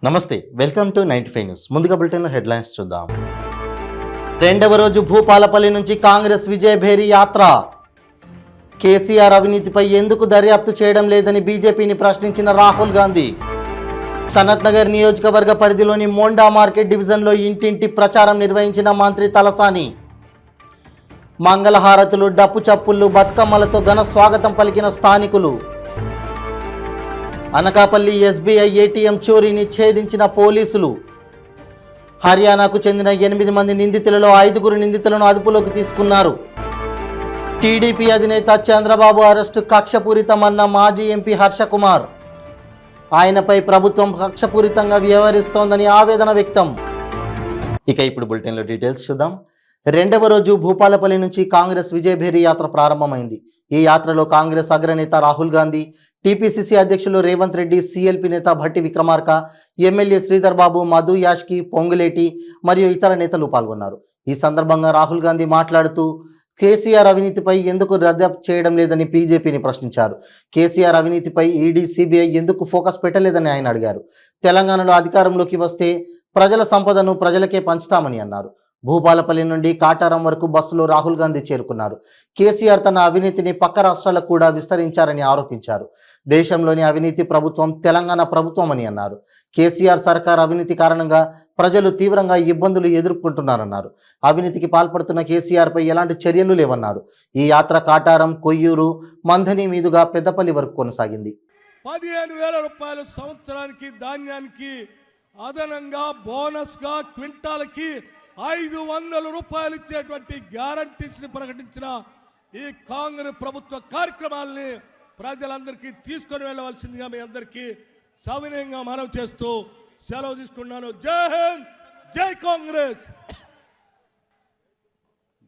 నమస్తే, welcome to 95 news. ముందుగా బులెటిన్లో హెడ్లైన్స్ చూద్దాం. రెండవ రోజు భూపాలపల్లి నుంచి కాంగ్రెస్ విజయభేరి యాత్ర. కేసీఆర్ అవినీతిపై ఎందుకు దర్యాప్తు చేయడం లేదని బీజేపీని ప్రశ్నించిన రాహుల్ గాంధీ. సనత్ నగర్ నియోజకవర్గ పరిధిలోని మోండా మార్కెట్ డివిజన్లో ఇంటింటి ప్రచారం నిర్వహించిన మంత్రి తలసాని. మంగళహారతులు, డప్పు చప్పుళ్ళు, బతుకమ్మలతో ఘన స్వాగతం పలికిన స్థానికులు. అనకాపల్లి ఎస్బీఐ ఏటీఎం చోరీని ఛేదించిన పోలీసులు. హర్యానాకు చెందిన 8 మంది నిందితులలో 5 నిందితులను అదుపులోకి తీసుకున్నారు. టీడీపీ అధినేత చంద్రబాబు అరెస్టు కక్షపూరితమన్న మాజీ ఎంపీ హర్షకుమార్. ఆయనపై ప్రభుత్వం కక్షపూరితంగా వ్యవహరిస్తోందని ఆవేదన వ్యక్తం. ఇక ఇప్పుడు బులెటిన్లో డీటెయిల్స్ చూద్దాం. రెండవ రోజు భూపాలపల్లి నుంచి కాంగ్రెస్ విజయభేరి యాత్ర ప్రారంభమైంది. ఈ యాత్రలో కాంగ్రెస్ అగ్రనేత రాహుల్ గాంధీ, టీపీసీసీ అధ్యక్షులు రేవంత్ రెడ్డి, సీఎల్పీ నేత భట్టి విక్రమార్క, ఎమ్మెల్యే శ్రీధర్ బాబు, మధు యాష్కి, పొంగులేటి మరియు ఇతర నేతలు పాల్గొన్నారు. ఈ సందర్భంగా రాహుల్ గాంధీ మాట్లాడుతూ కేసీఆర్ అవినీతిపై ఎందుకు దర్యాప్తు చేయడం లేదని బీజేపీని ప్రశ్నించారు. కేసీఆర్ అవినీతిపై ఈడీ, సిబిఐ ఎందుకు ఫోకస్ పెట్టలేదని ఆయన అడిగారు. తెలంగాణలో అధికారంలోకి వస్తే ప్రజల సంపదను ప్రజలకే పంచుతామని అన్నారు. భూపాలపల్లి నుండి కాటారం వరకు బస్సులో రాహుల్ గాంధీ చేరుకున్నారు. కేసీఆర్ తన అవినీతిని పక్క రాష్ట్రాలకు కూడా విస్తరించారని ఆరోపించారు. దేశంలోని అవినీతి ప్రభుత్వం తెలంగాణ ప్రభుత్వం అని అన్నారు. కేసీఆర్ సర్కార్ అవినీతి కారణంగా ప్రజలు తీవ్రంగా ఇబ్బందులు ఎదుర్కొంటున్నారన్నారు. అవినీతికి పాల్పడుతున్న కేసీఆర్పై ఎలాంటి చర్యలు లేవన్నారు. ఈ యాత్ర కాటారం, కొయ్యూరు, మంథని మీదుగా పెద్దపల్లి వరకు కొనసాగింది. 15,000 రూపాయలు సంవత్సరానికి ధాన్యానికి అదనంగా బోనస్గా క్వింటాల్కి 500 రూపాయలు ఇచ్చేటువంటి గ్యారంటీస్ ని ప్రకటించిన ఈ కాంగ్రెస్ ప్రభుత్వ కార్యక్రమాల్ని ప్రజలందరికీ తీసుకొని వెళ్ళవలసిందిగా మీ అందరికీ సవినయంగా మనవి చేస్తూ సెలవు తీసుకున్నాను. జై హింద్, జై కాంగ్రెస్.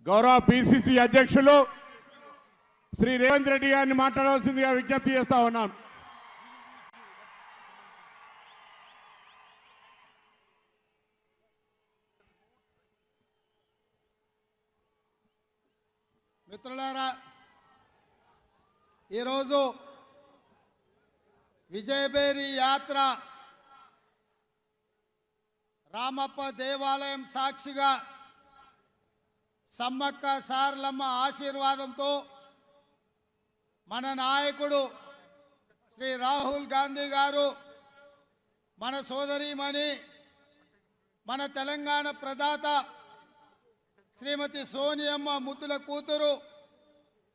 గౌరవ పిసిసి అధ్యక్షులు శ్రీ రేవంత్ రెడ్డి గారిని మాట్లాడవలసిందిగా విజ్ఞప్తి చేస్తా ఉన్నాను. మిత్రులారా, ఈరోజు విజయభేరి యాత్ర రామప్ప దేవాలయం సాక్షిగా సమ్మక్క సారలమ్మ ఆశీర్వాదంతో మన నాయకుడు శ్రీ రాహుల్ గాంధీ గారు, మన సోదరీమణి, మన తెలంగాణ ప్రదాత శ్రీమతి సోనియమ్మ ముద్దుల కూతురు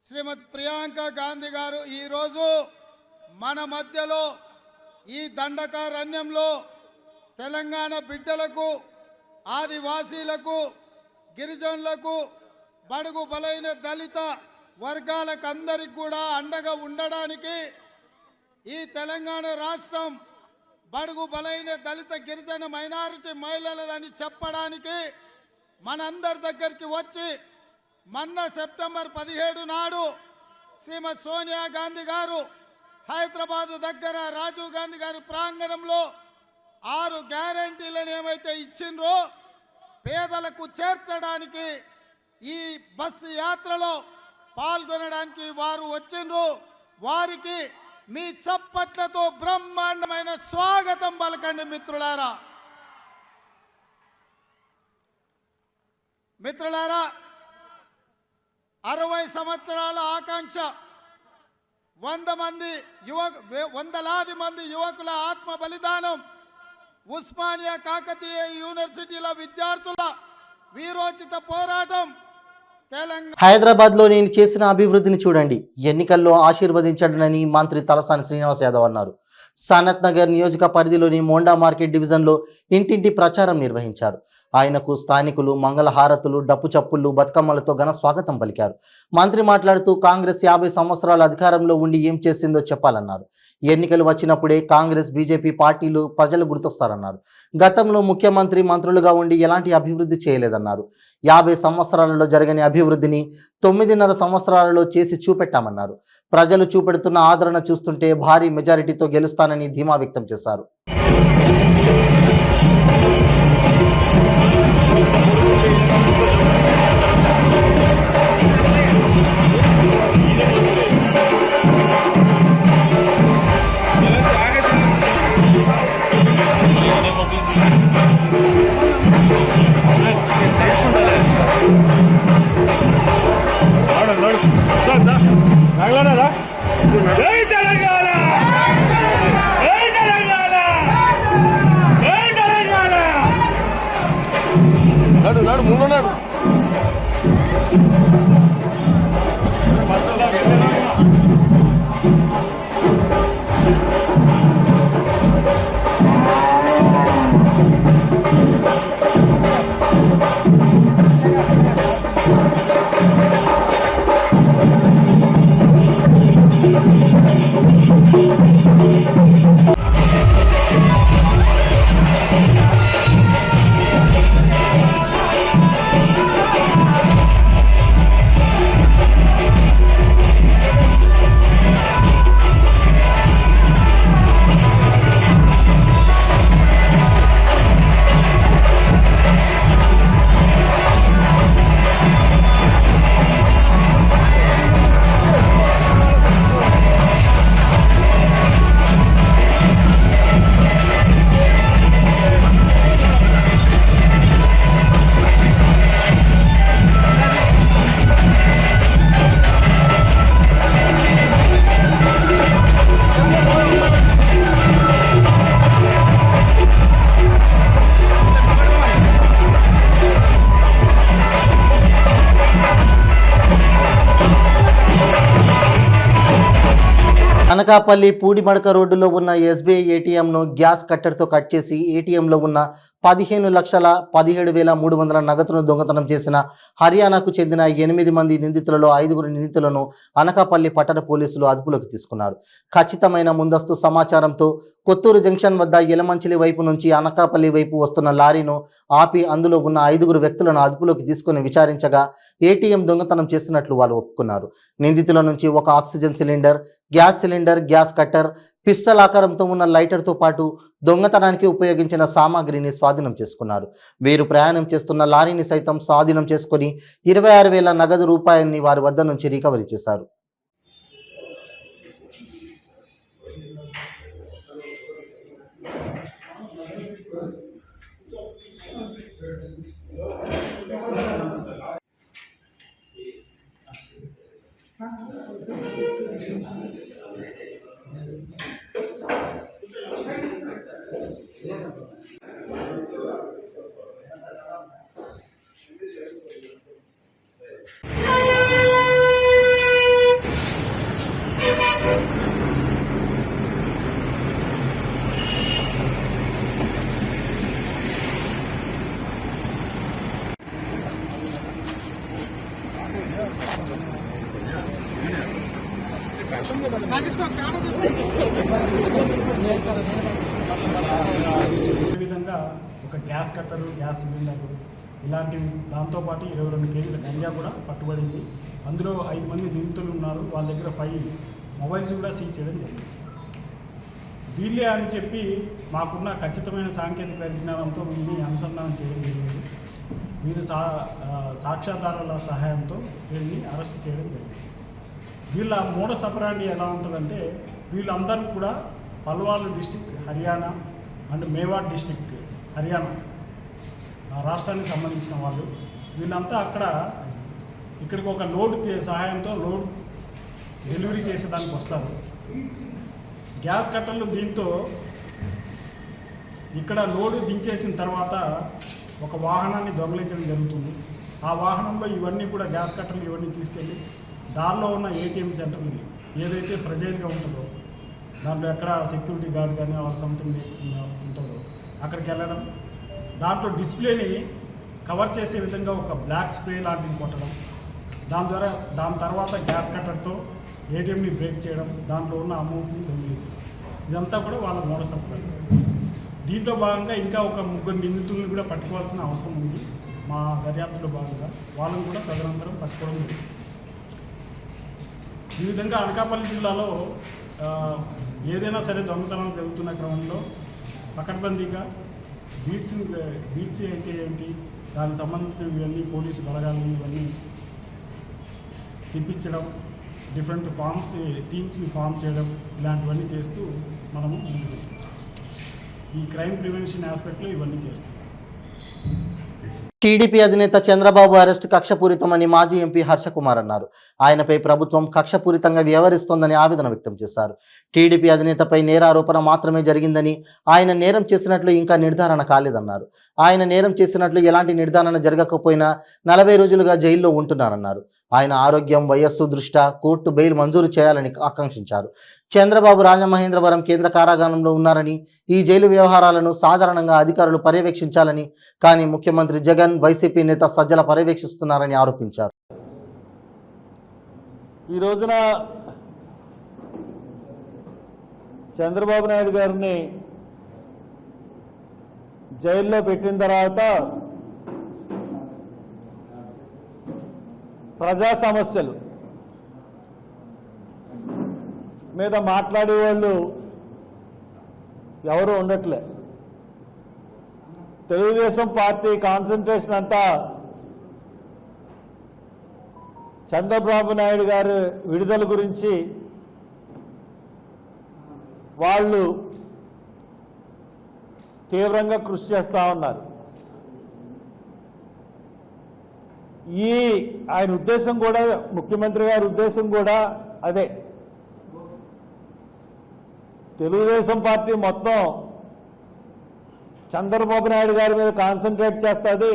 శ్రీమతి ప్రియాంక గాంధీ గారు ఈరోజు మన మధ్యలో ఈ దండకారణ్యంలో తెలంగాణ బిడ్డలకు, ఆదివాసీలకు, గిరిజనులకు, బడుగు బలైన దళిత వర్గాలకు అందరికి కూడా అండగా ఉండడానికి, ఈ తెలంగాణ రాష్ట్రం బడుగు బలైన దళిత గిరిజన మైనారిటీ మహిళలదని చెప్పడానికి మనందరి దగ్గరికి వచ్చి మొన్న సెప్టెంబర్ 17 నాడు శ్రీమతి సోనియా గాంధీ గారు హైదరాబాదు దగ్గర రాజీవ్ గాంధీ గారి ప్రాంగణంలో 6 గ్యారంటీలను ఏమైతే ఇచ్చిండ్రో పేదలకు చేర్చడానికి ఈ బస్సు యాత్రలో పాల్గొనడానికి వారు వచ్చిండ్రు. వారికి మీ చప్పట్లతో బ్రహ్మాండమైన స్వాగతం పలకండి మిత్రులారా. మిత్రులారా, 60 సంవత్సరాల ఆకాంక్ష, 100,000 మంది యువకుల ఆత్మ బలిదానం, ఉస్మానియా కాకతీయ యూనివర్సిటీల విద్యార్థుల వీరోచిత పోరాటం, హైదరాబాద్లో నేను చేసిన అభివృద్ధిని చూడండి, ఎన్నికల్లో ఆశీర్వదించడని మంత్రి తలసాని శ్రీనివాస్ యాదవ్ అన్నారు. సనత్ నగర్ నియోజక పరిధిలోని మోండా మార్కెట్ డివిజన్లో ఇంటింటి ప్రచారం నిర్వహించారు. ఆయనకు స్థానికులు మంగళహారతులు, డప్పు చప్పుళ్ళు, బతుకమ్మలతో ఘన స్వాగతం పలికారు. మంత్రి మాట్లాడుతూ కాంగ్రెస్ 50 సంవత్సరాల అధికారంలో ఉండి ఏం చేసిందో చెప్పాలన్నారు. ఎన్నికలు వచ్చినప్పుడే కాంగ్రెస్, బీజేపీ పార్టీలు ప్రజలు గుర్తొస్తారన్నారు. గతంలో ముఖ్యమంత్రి, మంత్రులుగా ఉండి ఎలాంటి అభివృద్ధి చేయలేదన్నారు. 50 సంవత్సరాలలో జరగని అభివృద్ధిని 9.5 సంవత్సరాలలో చేసి చూపెట్టామన్నారు. ప్రజలు చూపెడుతున్న ఆదరణ చూస్తుంటే భారీ మెజారిటీతో గెలుస్తానని ధీమా వ్యక్తం చేశారు. నాడు ముందు నాడు అనకాపల్లి పూడిమడక రోడ్డులో ఉన్న ఎస్బీఐ ఏటీఎంను గ్యాస్ కట్టర్తో కట్ చేసి ఏటీఎంలో ఉన్న 15,17,300 నగదును దొంగతనం చేసిన హర్యానాకు చెందిన 8 మంది నిందితులలో 5 నిందితులను అనకాపల్లి పట్టణ పోలీసులు అదుపులోకి తీసుకున్నారు. ఖచ్చితమైన ముందస్తు సమాచారంతో కొత్తూరు జంక్షన్ వద్ద యలమంచిలి వైపు నుంచి అనకాపల్లి వైపు వస్తున్న లారీను ఆపి అందులో ఉన్న 5 వ్యక్తులను అదుపులోకి తీసుకుని విచారించగా ఏటీఎం దొంగతనం చేసినట్లు వాళ్ళు ఒప్పుకున్నారు. నిందితుల నుంచి ఒక oxygen cylinder, gas cylinder, gas cutter, pistol ఆకారంతో ఉన్న లైటర్తో పాటు దొంగతనానికి ఉపయోగించిన సామాగ్రిని స్వాధీనం చేసుకున్నారు. వీరు ప్రయాణం చేస్తున్న లారీని సైతం స్వాధీనం చేసుకుని 26,000 నగదు రూపాయల్ని వారి వద్ద నుంచి రికవరీ చేశారు. అదేవిధంగా ఒక గ్యాస్ కట్టరు, గ్యాస్ సిలిండర్ ఇలాంటివి, దాంతోపాటు 22 కేజీల గంజా కూడా పట్టుబడింది. అందులో 5 మంది నిందితులు ఉన్నారు. వాళ్ళ దగ్గర 5 మొబైల్స్ కూడా సీజ్ చేయడం జరిగింది. వీళ్ళే అని చెప్పి మాకున్న ఖచ్చితమైన సాంకేతిక పరిజ్ఞానంతో వీళ్ళని అనుసంధానం చేయడం జరిగింది. వీళ్ళు సాక్ష్యాధారాల సహాయంతో వీళ్ళని అరెస్ట్ చేయడం జరిగింది. వీళ్ళ మోడస్ ఆపరాండి ఎలా ఉంటుందంటే, వీళ్ళందరూ కూడా Palwal district Haryana and Mewar district Haryana రాష్ట్రానికి సంబంధించిన వాళ్ళు. వీళ్ళంతా ఇక్కడికి ఒక లోడ్ సహాయంతో లోడ్ డెలివరీ చేసేదానికి వస్తారు. గ్యాస్ కట్టర్లు దీంతో ఇక్కడ లోడ్ దించేసిన తర్వాత ఒక వాహనాన్ని దొంగలించడం జరుగుతుంది. ఆ వాహనంలో ఇవన్నీ కూడా గ్యాస్ కట్టర్లు ఇవన్నీ తీసుకెళ్ళి దానిలో ఉన్న ఏటీఎం సెంటర్ని ఏదైతే ఫ్రెజైల్గా ఉంటుందో, దాంట్లో ఎక్కడ సెక్యూరిటీ గార్డ్ కానీ సంథింగ్ ఉంటుందో అక్కడికి వెళ్ళడం, దాంట్లో డిస్ప్లేని కవర్ చేసే విధంగా ఒక బ్లాక్ స్ప్రే లాంటివి కొట్టడం, దాని తర్వాత గ్యాస్ కట్టర్తో ఏటీఎంని బ్రేక్ చేయడం, దాంట్లో ఉన్న అమౌంట్ని దొంగిలించడం. ఇదంతా కూడా వాళ్ళ మోడస్ ఆపరాండి. దీంట్లో భాగంగా ఇంకా ఒక 3 నిందితులను కూడా పట్టుకోవాల్సిన అవసరం ఉంది. మా దర్యాప్తులో భాగంగా వాళ్ళని కూడా తదనంతరం పట్టుకోవడం జరిగింది. ఈ విధంగా అనకాపల్లి జిల్లాలో ఏదైనా సరే దొంగతనం జరుగుతున్న క్రమంలో పకడ్బందీగా బీట్స్ అయితే ఏంటి, దానికి సంబంధించిన ఇవన్నీ పోలీసు బలగాలను ఇవన్నీ తిప్పించడం, డిఫరెంట్ టీమ్స్ని ఫామ్ చేయడం, ఇలాంటివన్నీ చేస్తూ మనము ఈ క్రైమ్ ప్రివెన్షన్ ఆస్పెక్ట్లో ఇవన్నీ చేస్తాం. టీడీపీ అధినేత చంద్రబాబు అరెస్టు కక్షపూరితమని మాజీ ఎంపీ హర్షకుమార్ అన్నారు. ఆయనపై ప్రభుత్వం కక్షపూరితంగా వ్యవహరిస్తోందని ఆవేదన వ్యక్తం చేశారు. టీడీపీ అధినేతపై నేరారోపణ మాత్రమే జరిగిందని, ఆయన నేరం చేసినట్లు ఇంకా నిర్ధారణ కాలేదన్నారు. ఆయన నేరం చేసినట్లు ఎలాంటి నిర్ధారణ జరగకపోయినా 40 రోజులుగా జైల్లో ఉంటున్నారన్నారు. ఆయన ఆరోగ్యం, వయస్సు దృష్ట్యా కోర్టు బెయిల్ మంజూరు చేయాలని ఆకాంక్షించారు. చంద్రబాబు రాజమహేంద్రవరం కేంద్ర కారాగారంలో ఉన్నారని, ఈ జైలు వ్యవహారాలను సాధారణంగా అధికారులు పర్యవేక్షించాలని, కానీ ముఖ్యమంత్రి జగన్, వైసీపీ నేత సజ్జల పర్యవేక్షిస్తున్నారని ఆరోపించారు. ఈ రోజున చంద్రబాబు నాయుడు గారిని జైల్లో పెట్టిన తర్వాత ప్రజా సమస్యలు మీద మాట్లాడే వాళ్ళు ఎవరు ఉండట్లే. తెలుగుదేశం పార్టీ కాన్సన్ట్రేషన్ అంతా చంద్రబాబు నాయుడు గారు విడుదల గురించి వాళ్ళు తీవ్రంగా కృషి చేస్తూ ఉన్నారు. ఆయన ఉద్దేశం కూడా, ముఖ్యమంత్రి గారి ఉద్దేశం కూడా అదే. తెలుగుదేశం పార్టీ మొత్తం చంద్రబాబు నాయుడు గారి మీద కాన్సన్ట్రేట్ చేస్తుంది.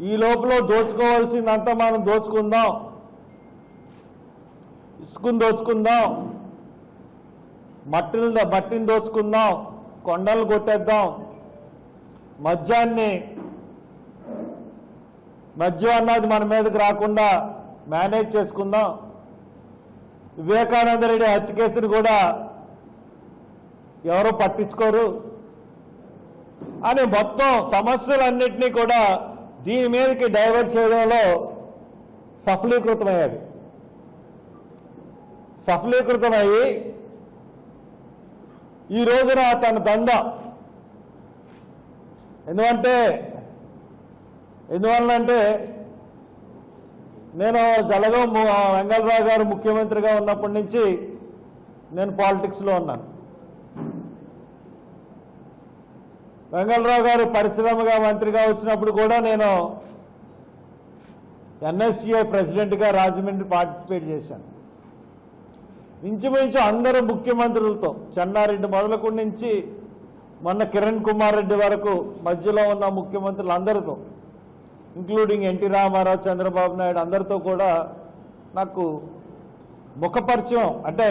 ఈ లోపల దోచుకోవాల్సిందంతా మనం దోచుకుందాం, ఇసుకుని దోచుకుందాం, మట్టిని దోచుకుందాం, కొండలు కొట్టేద్దాం, మద్యం అన్నది మన మీదకి రాకుండా మేనేజ్ చేసుకుందాం, వివేకానంద రెడ్డి హత్య కేసును కూడా ఎవరో పట్టించుకోరు అని మొత్తం సమస్యలన్నింటినీ కూడా దీని మీదకి డైవర్ట్ చేయడంలో సఫలీకృతమయ్యి ఈ రోజున తన దందా ఎందువల్లంటే నేను జలగం వెంగళరావు గారు ముఖ్యమంత్రిగా ఉన్నప్పటి నుంచి నేను పాలిటిక్స్లో ఉన్నాను. వెంగళరావు గారు పరిశ్రమగా మంత్రిగా వచ్చినప్పుడు కూడా నేను ఎన్ఎస్సిఐ ప్రెసిడెంట్గా రాజమండ్రి పార్టిసిపేట్ చేశాను. ఇంచుమించు అందరూ ముఖ్యమంత్రులతో, చెన్నారెడ్డి మొదలుకొని నుంచి మొన్న కిరణ్ కుమార్ రెడ్డి వరకు మధ్యలో ఉన్న ముఖ్యమంత్రులందరితో, ఇంక్లూడింగ్ ఎన్టీ రామారావు, చంద్రబాబు నాయుడు అందరితో కూడా నాకు ముఖపరిచయం. అంటే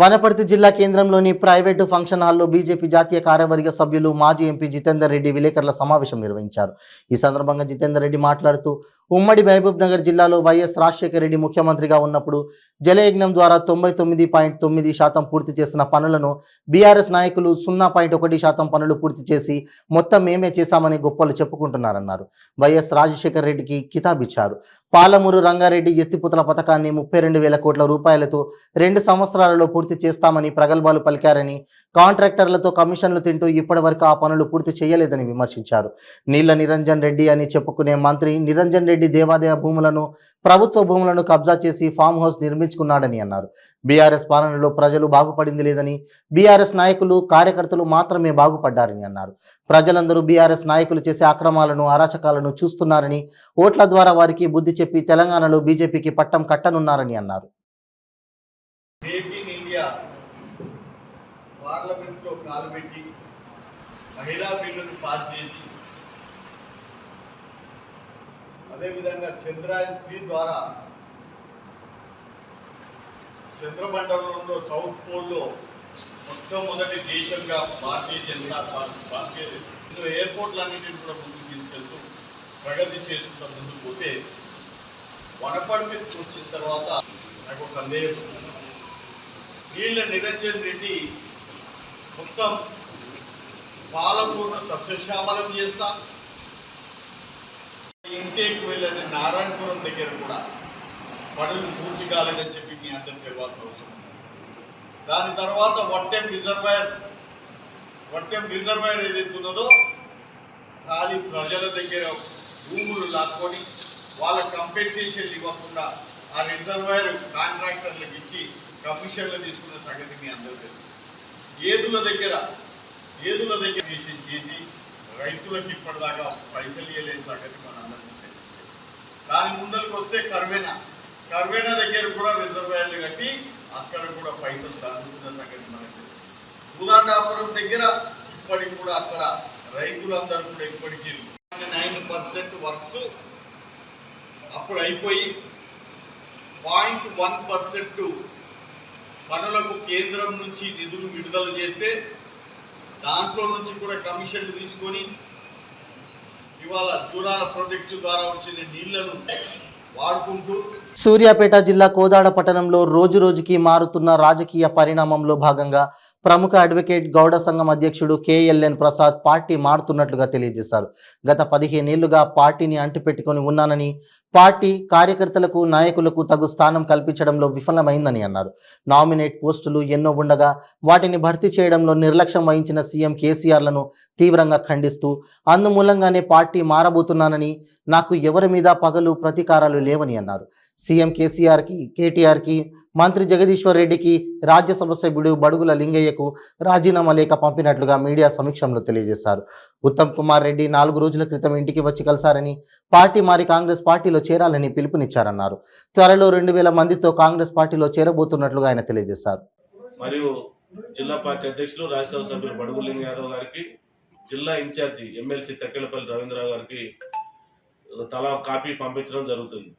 వనపర్తి జిల్లా కేంద్రంలోని ప్రైవేటు ఫంక్షన్ హాల్లో బీజేపీ జాతీయ కార్యవర్గ సభ్యులు మాజీ ఎంపీ జితేందర్ రెడ్డి విలేకరుల సమావేశం నిర్వహించారు. ఈ సందర్భంగా జితేందర్ రెడ్డి మాట్లాడుతూ, ఉమ్మడి మహబూబ్ నగర్ జిల్లాలో వైఎస్ రాజశేఖర రెడ్డి ముఖ్యమంత్రిగా ఉన్నప్పుడు జలయజ్ఞం ద్వారా 99.9% పూర్తి చేసిన పనులను బీఆర్ఎస్ నాయకులు 0.1% పనులు పూర్తి చేసి మొత్తం మేమే చేశామని గొప్పలు చెప్పుకుంటున్నారన్నారు. వైఎస్ రాజశేఖర రెడ్డికి కితాబిచ్చారు. పాలమూరు రంగారెడ్డి ఎత్తిపోతల పథకాన్ని 32,000 కోట్ల రూపాయలతో 2 సంవత్సరాలలో పూర్తి చేస్తామని ప్రగల్భాలు పలికారని, కాంట్రాక్టర్లతో కమిషన్లు తింటూ ఇప్పటి వరకు ఆ పనులు పూర్తి చేయలేదని విమర్శించారు. నీళ్ల నిరంజన్ రెడ్డి అని చెప్పుకునే మంత్రి నిరంజన్ రెడ్డి దేవాదాయ భూములను, ప్రభుత్వ భూములను కబ్జా చేసి ఫామ్ హౌస్ నిర్మించుకున్నాడని అన్నారు. బీఆర్ఎస్ పాలనలో ప్రజలు బాగుపడింది లేదని, బీఆర్ఎస్ నాయకులు, కార్యకర్తలు మాత్రమే బాగుపడ్డారని అన్నారు. ప్రజలందరూ బీఆర్ఎస్ నాయకులు చేసే అక్రమాలను, అరాచకాలను చూస్తున్నారని, ఓట్ల ద్వారా వారికి బుద్ధి చెప్పి తెలంగాణలో బీజేపీకి పట్టం కట్టనున్నారని అన్నారు. పార్లమెంట్లో కాలుపెట్టి మహిళా బిల్లును పాస్ చేసి, అదేవిధంగా చంద్రయాన్-3 ద్వారా చంద్రమండలంలో సౌత్ పోల్లో మొట్టమొదటి దేశంగా భారతీయ జనతా పార్టీ ఎయిర్పోర్ట్లన్నింటినీ కూడా ముందుకు తీసుకెళ్తూ ప్రగతి చేసుకుంటూ ముందుకు పోతే, వనపర్తి వచ్చిన తర్వాత నాకు సందేహం వచ్చింది. నీళ్ల నిరంజన్ రెడ్డి మొత్తం పాలమూరును సస్యశ్యామలం చేస్తా, ఇంటేకి వెళ్ళని నారాయణపురం దగ్గర కూడా పనులు పూర్తి కాలేదని చెప్పి మీ అందరికి తెలవాల్సిన అవసరం. దాని తర్వాత వట్టెం రిజర్వాయర్ ఏదైతే ఉన్నదో, ఖాళీ ప్రజల దగ్గర భూములు లాక్కొని వాళ్ళ కంపెన్సేషన్ ఇవ్వకుండా ఆ రిజర్వాయర్ కాంట్రాక్టర్లకు ఇచ్చి కమిషన్లు తీసుకున్న సంగతి మీ అందరూ తెలుసు. ఏదుల దగ్గర చేసి రైతులకు ఇప్పటిదాకా పైసలు ఇవ్వలేని సంగతి మనందరికీ తెలిసిందే. దాని ముందరికి వస్తే కర్వేనా దగ్గర కూడా రిజర్వాయర్లు కట్టి అక్కడ కూడా పైసలు చదువుతున్న సంగతి మనకు తెలుసు. భూదాండాపురం దగ్గర ఇప్పటికి కూడా అక్కడ రైతులందరూ కూడా ఇప్పటికీ 9% వర్క్స్ అప్పుడు అయిపోయి 0.1% పనులకు కేంద్రం నుంచి నిధులు విడుదల చేస్తే దాంట్లో నుంచి కూడా కమిషన్లు తీసుకొని ఇవాళ జూరాల ప్రాజెక్టు ద్వారా వచ్చిన నీళ్లను వాడుకుంటూ సూర్యాపేట జిల్లా కోదాడ పట్టణంలో రోజురోజుకి మారుతున్న రాజకీయ పరిణామంలో భాగంగా ప్రముఖ అడ్వకేట్ గౌడ సంఘం అధ్యక్షుడు KLN ప్రసాద్ పార్టీ మారుతున్నట్లుగా తెలియజేశారు. గత 15 ఏళ్లుగా పార్టీని అంటిపెట్టుకొని ఉన్నానని, పార్టీ కార్యకర్తలకు నాయకులకు తగు స్థానం కల్పించడంలో విఫలమైందని అన్నారు. నామినేట్ పోస్టులు ఎన్నో ఉండగా వాటిని భర్తీ చేయడంలో నిర్లక్ష్యం వహించిన సీఎం కేసీఆర్లను తీవ్రంగా ఖండిస్తూ అందుమూలంగానే పార్టీ మారబోతున్నానని, నాకు ఎవరి మీద పగలు ప్రతీకారాలు లేవని అన్నారు. సీఎం కేసీఆర్కి, కేటీఆర్కి, మంత్రి జగదీశ్వర్ రెడ్డికి, రాజ్యసభ సభ్యుడు బడుగుల లింగయ్యకు రాజీనామా లేఖ పంపినట్లుగా మీడియా సమీక్షంలో తెలియజేశారు. ఉత్తమ్ కుమార్ రెడ్డి 4 రోజుల క్రితం ఇంటికి వచ్చి కలిశారని, పార్టీ మారి కాంగ్రెస్ పార్టీలో చేరాలని పిలుపునిచ్చారన్నారు. త్వరలో 2000 మందితో కాంగ్రెస్ పార్టీలో చేరబోతున్నట్లుగా ఆయన తెలియజేశారు. మరియు జిల్లా పార్టీ అధ్యక్షులు రాజ్యసభ సభ్యులు బడుగు లింగ యాదవ్ గారికి, జిల్లా ఇన్ఛార్జి ఎమ్మెల్సీ తక్కెలపల్లి రవీంద్రరావు గారికి తలా కాపీ పంపించడం జరుగుతుంది.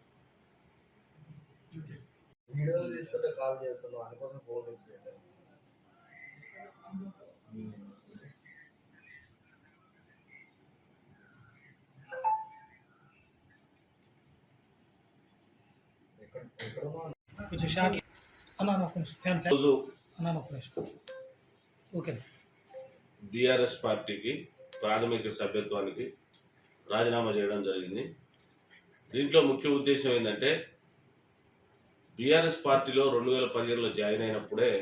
బీఆర్ఎస్ పార్టీకి ప్రాథమిక సభ్యత్వానికి రాజీనామా చేయడం జరిగింది. దీంట్లో ముఖ్య ఉద్దేశం ఏంటంటే, బీఆర్ఎస్ పార్టీలో 2015లో జాయిన్ అయినప్పుడే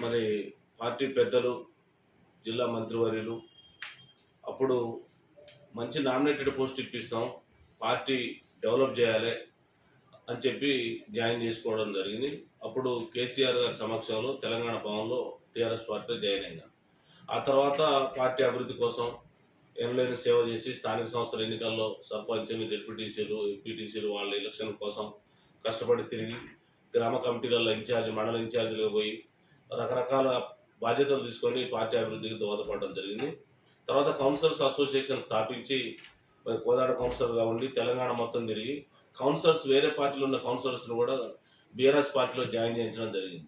మరి పార్టీ పెద్దలు, జిల్లా మంత్రివర్యులు అప్పుడు మంచి నామినేటెడ్ పోస్ట్ ఇప్పిస్తాం, పార్టీ డెవలప్ చేయాలి అని చెప్పి జాయిన్ చేసుకోవడం జరిగింది. అప్పుడు కేసీఆర్ గారి సమక్షంలో తెలంగాణ భవన్లో టీఆర్ఎస్ పార్టీలో జాయిన్ అయినా. ఆ తర్వాత పార్టీ అభివృద్ధి కోసం ఎనలేని సేవ చేసి స్థానిక సంస్థల ఎన్నికల్లో సర్పంచ్లు, డిప్యూటీసీలు, ఎంపీటీసీలు వాళ్ళ ఎలక్షన్ కోసం కష్టపడి తిరిగి గ్రామ కమిటీలలో ఇన్ఛార్జ్, మండల ఇన్ఛార్జీలుగా పోయి రకరకాల బాధ్యతలు తీసుకొని పార్టీ అభివృద్ధికి దోహదపడడం జరిగింది. తర్వాత కౌన్సిలర్స్ అసోసియేషన్ స్థాపించి మరి కోదాడ కౌన్సిలర్గా ఉండి తెలంగాణ మొత్తం తిరిగి కౌన్సిలర్స్, వేరే పార్టీలో ఉన్న కౌన్సిలర్స్ను కూడా బీఆర్ఎస్ పార్టీలో జాయిన్ చేయించడం జరిగింది.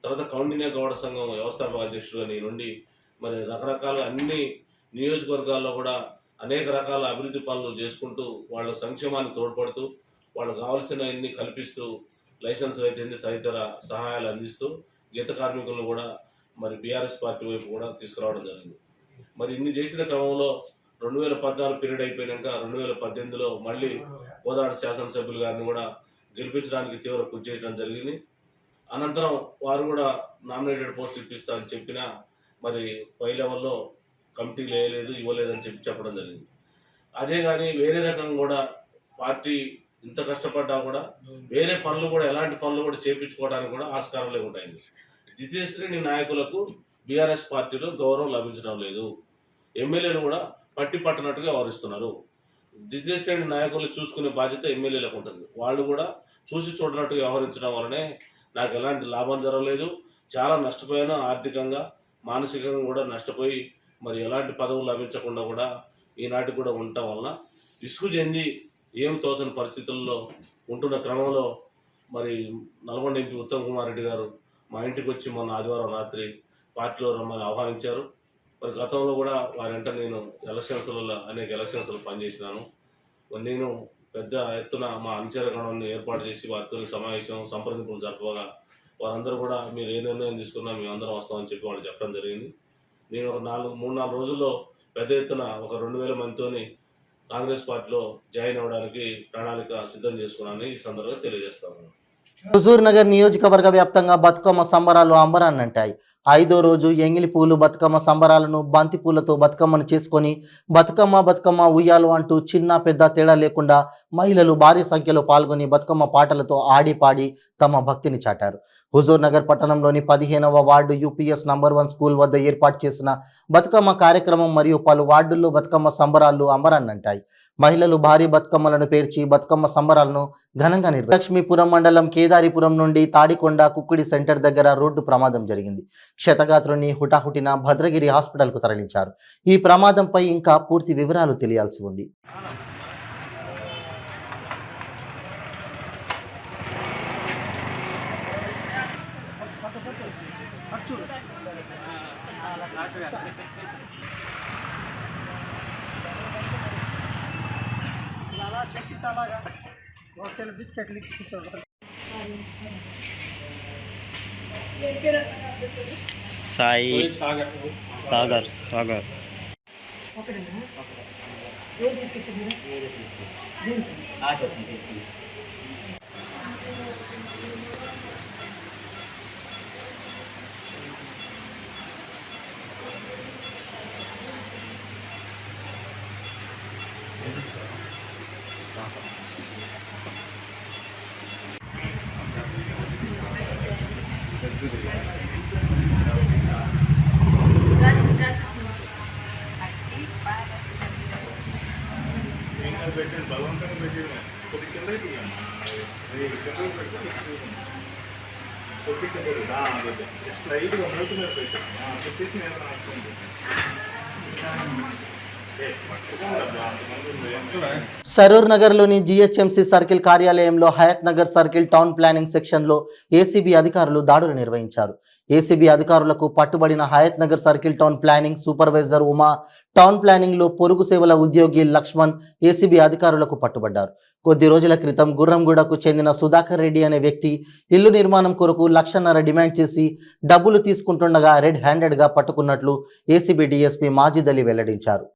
తర్వాత కౌండిన్య గౌడ సంఘం వ్యవస్థాపక అధ్యక్షుడుగా నేనుండి మరి రకరకాల అన్ని నియోజకవర్గాల్లో కూడా అనేక రకాల అభివృద్ధి పనులు చేసుకుంటూ వాళ్ళ సంక్షేమానికి తోడ్పడుతూ వాళ్ళకు కావాల్సిన అన్ని కల్పిస్తూ లైసెన్సులు అయితే తదితర సహాయాలు అందిస్తూ గీత కార్మికులను కూడా మరి బీఆర్ఎస్ పార్టీ వైపు కూడా తీసుకురావడం జరిగింది. మరి ఇన్ని చేసిన క్రమంలో 2014 పీరియడ్ అయిపోయాక 2018లో మళ్ళీ కోదాడ శాసనసభ్యులు గారిని కూడా గెలిపించడానికి తీవ్ర కృషి చేయడం జరిగింది. అనంతరం వారు కూడా నామినేటెడ్ పోస్ట్ ఇప్పిస్తా అని చెప్పినా మరి పై లెవెల్లో కమిటీలు వేయలేదు, ఇవ్వలేదని చెప్పడం జరిగింది. అదే కానీ వేరే రకంగా కూడా పార్టీ ఇంత కష్టపడ్డా కూడా వేరే పనులు కూడా, ఎలాంటి పనులు కూడా చేయించుకోవడానికి కూడా ఆస్కారం లేకుండా అయింది. ద్వితీయ శ్రేణి నాయకులకు బీఆర్ఎస్ పార్టీలో గౌరవం లభించడం లేదు. ఎమ్మెల్యేలు కూడా పట్టి పట్టనట్టుగా వ్యవహరిస్తున్నారు. ద్వితీయ శ్రేణి నాయకులు చూసుకునే బాధ్యత ఎమ్మెల్యేలకు ఉంటుంది. వాళ్ళు కూడా చూసి చూడనట్టుగా వ్యవహరించడం వల్లనే నాకు ఎలాంటి లాభం జరగలేదు. చాలా నష్టపోయాను, ఆర్థికంగా మానసికంగా కూడా నష్టపోయి మరి ఎలాంటి పదవులు లభించకుండా కూడా ఈనాటికి కూడా ఉండటం వలన విసుగు చెంది ఏం తోచని పరిస్థితుల్లో ఉంటున్న క్రమంలో మరి నల్గొండ ఎంపీ ఉత్తమ్ కుమార్ రెడ్డి గారు మా ఇంటికి వచ్చి మొన్న ఆదివారం రాత్రి పార్టీలో రమ్మని ఆహ్వానించారు. మరి గతంలో కూడా వారంట నేను ఎలక్షన్స్లలో అనేక ఎలక్షన్స్లో పనిచేసినాను. నేను పెద్ద ఎత్తున మా అనుచరగణాన్ని ఏర్పాటు చేసి వారితో సమావేశం, సంప్రదింపులు జరపగా వారందరూ కూడా మీరు ఏ నిర్ణయం తీసుకున్నా మేమందరం వస్తామని చెప్పి వాళ్ళు చెప్పడం జరిగింది. నేను ఒక 3-4 రోజుల్లో పెద్ద ఎత్తున ఒక 2000 మందితోని కాంగ్రెస్ పార్టీలో జాయిన్ అవ్వడానికి ప్రణాళిక సిద్ధం చేసుకున్నానని ఈ సందర్భంగా తెలియజేస్తాను. హుజూర్ నగర్ నియోజకవర్గ వ్యాప్తంగా బతుకమ్మ సంబరాలు అంబరాన్నంటాయి. ఐదో రోజు ఎంగిలి పూలు బతుకమ్మ సంబరాలను బంతి పూలతో బతుకమ్మను చేసుకొని బతుకమ్మ ఉయ్యాలు అంటూ చిన్న పెద్ద తేడా లేకుండా మహిళలు భారీ సంఖ్యలో పాల్గొని బతుకమ్మ పాటలతో ఆడి పాడి తమ భక్తిని చాటారు. హుజూర్ నగర్ పట్టణంలోని 15వ వార్డు యూపీఎస్ నంబర్ 1 స్కూల్ వద్ద ఏర్పాటు చేసిన బతుకమ్మ కార్యక్రమం మరియు పలు వార్డుల్లో బతుకమ్మ సంబరాలు అంబరాన్నంటాయి. మహిళలు భారీ బతుకమ్మలను పేర్చి బతుకమ్మ సంబరాలను ఘనంగా నిర్వహించారు. లక్ష్మీపురం మండలం కేదారిపురం నుండి తాడికొండ కుక్కుడి సెంటర్ దగ్గర రోడ్డు ప్రమాదం జరిగింది. క్షతగాత్రుని హుటాహుటిన భద్రగిరి హాస్పిటల్కు తరలించారు. ఈ ప్రమాదంపై ఇంకా పూర్తి వివరాలు తెలియాల్సి ఉంది. సాయి సాగర్ సరూర్ నగర్లోని జిహెచ్ఎంసీ సర్కిల్ కార్యాలయంలో Hayat Nagar circle town planning సెక్షన్లో ఏసీబీ అధికారులు దాడులు నిర్వహించారు. ఏసీబీ అధికారులకు పట్టుబడిన Hayat Nagar circle town planning supervisor Uma, town ప్లానింగ్లో పొరుగు సేవల ఉద్యోగి లక్ష్మణ్ ఏసీబీ అధికారులకు పట్టుబడ్డారు. కొద్ది రోజుల క్రితం గుర్రంగూడకు చెందిన సుధాకర్ రెడ్డి అనే వ్యక్తి ఇల్లు నిర్మాణం కొరకు 1.5 లక్షలు డిమాండ్ చేసి డబ్బులు తీసుకుంటుండగా రెడ్ హ్యాండెడ్గా పట్టుకున్నట్లు ఏసీబీ డీఎస్పీ మాజిద్ అలీ వెల్లడించారు.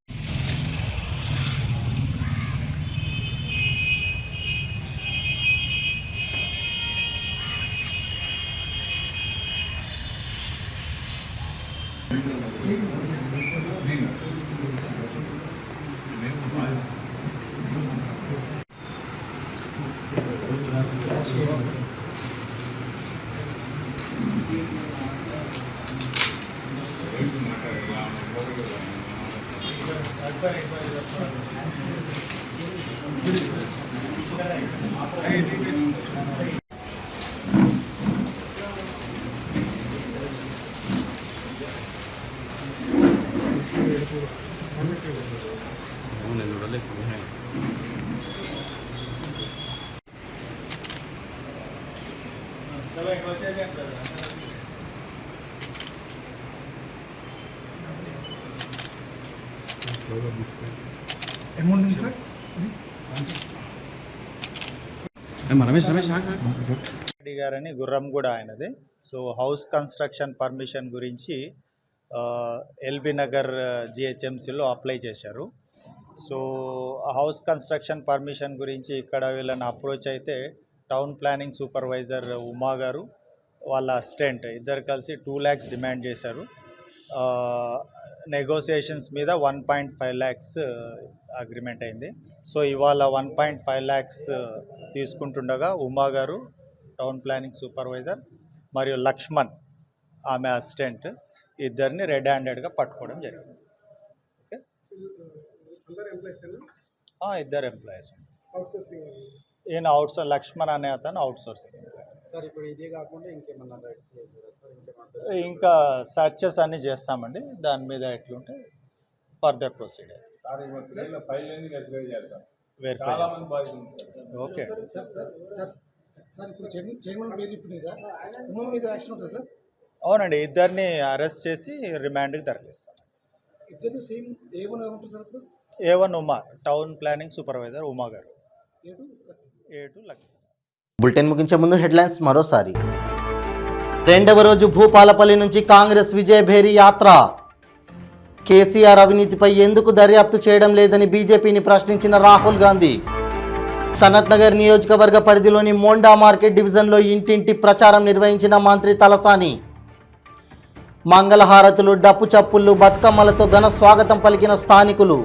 రెడ్డి గారని గుర్రంగూడ ఆయనది. సో హౌస్ కన్స్ట్రక్షన్ పర్మిషన్ గురించి ఎల్బీ నగర్ జిహెచ్ఎంసీలో అప్లై చేశారు. సో హౌస్ కన్స్ట్రక్షన్ పర్మిషన్ గురించి ఇక్కడ వీళ్ళని అప్రోచ్ అయితే టౌన్ ప్లానింగ్ సూపర్వైజర్ ఉమా గారు వాళ్ళ అసిస్టెంట్ ఇద్దరు కలిసి 2 lakhs డిమాండ్ చేశారు. నెగోసియేషన్స్ మీద 1.5 lakhs అగ్రిమెంట్ అయింది. సో ఇవాళ 1.5 lakhs తీసుకుంటుండగా ఉమా గారు టౌన్ ప్లానింగ్ సూపర్వైజర్ మరియు లక్ష్మణ్ ఆమె అసిస్టెంట్ ఇద్దరిని రెడ్ హ్యాండెడ్గా పట్టుకోవడం జరిగింది. ఓకే, ఇద్దరు ఎంప్లాయీస్. ఈయన అవుట్సోర్స్ లక్ష్మణ్ అనే అతను అవుట్సోర్సింగ్. ఇంకా సర్చెస్ అన్నీ చేస్తామండి. దాని మీద ఎట్లుంటే ఫర్దర్ ప్రొసీడర్ వెరిఫై చేస్తాం. ఓకే అవునండి, ఇద్దరిని అరెస్ట్ చేసి రిమాండ్కి తరలిస్తాం. A1 Uma, town planning supervisor Uma గారు. A2 లక్ష్మణ్. బులెటిన్ ముగించే ముందు హెడ్లైన్స్ మరోసారి. 2వ రోజు భూపాలపల్లి నుంచి కాంగ్రెస్ విజయభేరి యాత్ర. కేసీఆర్ అవినీతిపై ఎందుకు దర్యాప్తు చేయడం లేదని బీజేపీని ప్రశ్నించిన రాహుల్ గాంధీ. సనత్ నగర్ నియోజకవర్గ పరిధిలోని మోండా మార్కెట్ డివిజన్లో ఇంటింటి ప్రచారం నిర్వహించిన మంత్రి తలసాని. మంగళహారతులు, డప్పు చప్పుళ్ళు, బతుకమ్మలతో ఘన స్వాగతం పలికిన స్థానికులు.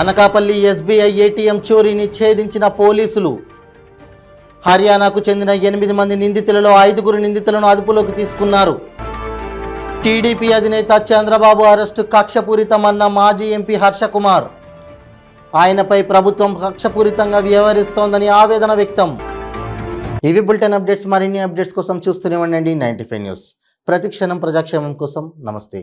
అనకాపల్లి ఎస్బీఐ ఏటీఎం చోరీని ఛేదించిన పోలీసులు. హర్యానాకు చెందిన 8 మంది నిందితులలో 5 నిందితులను అదుపులోకి తీసుకున్నారు. టీడీపీ అధినేత చంద్రబాబు అరెస్టు కక్షపూరితమన్న మాజీ ఎంపీ హర్షకుమార్. ఆయనపై ప్రభుత్వం కక్షపూరితంగా వ్యవహరిస్తోందని ఆవేదన వ్యక్తం. ఇవి బులెటిన్ అప్డేట్స్. మరిన్ని అప్డేట్స్ కోసం చూస్తూనే ఉండండి 95 న్యూస్. ప్రతిక్షణం ప్రజాక్షేమం కోసం. నమస్తే.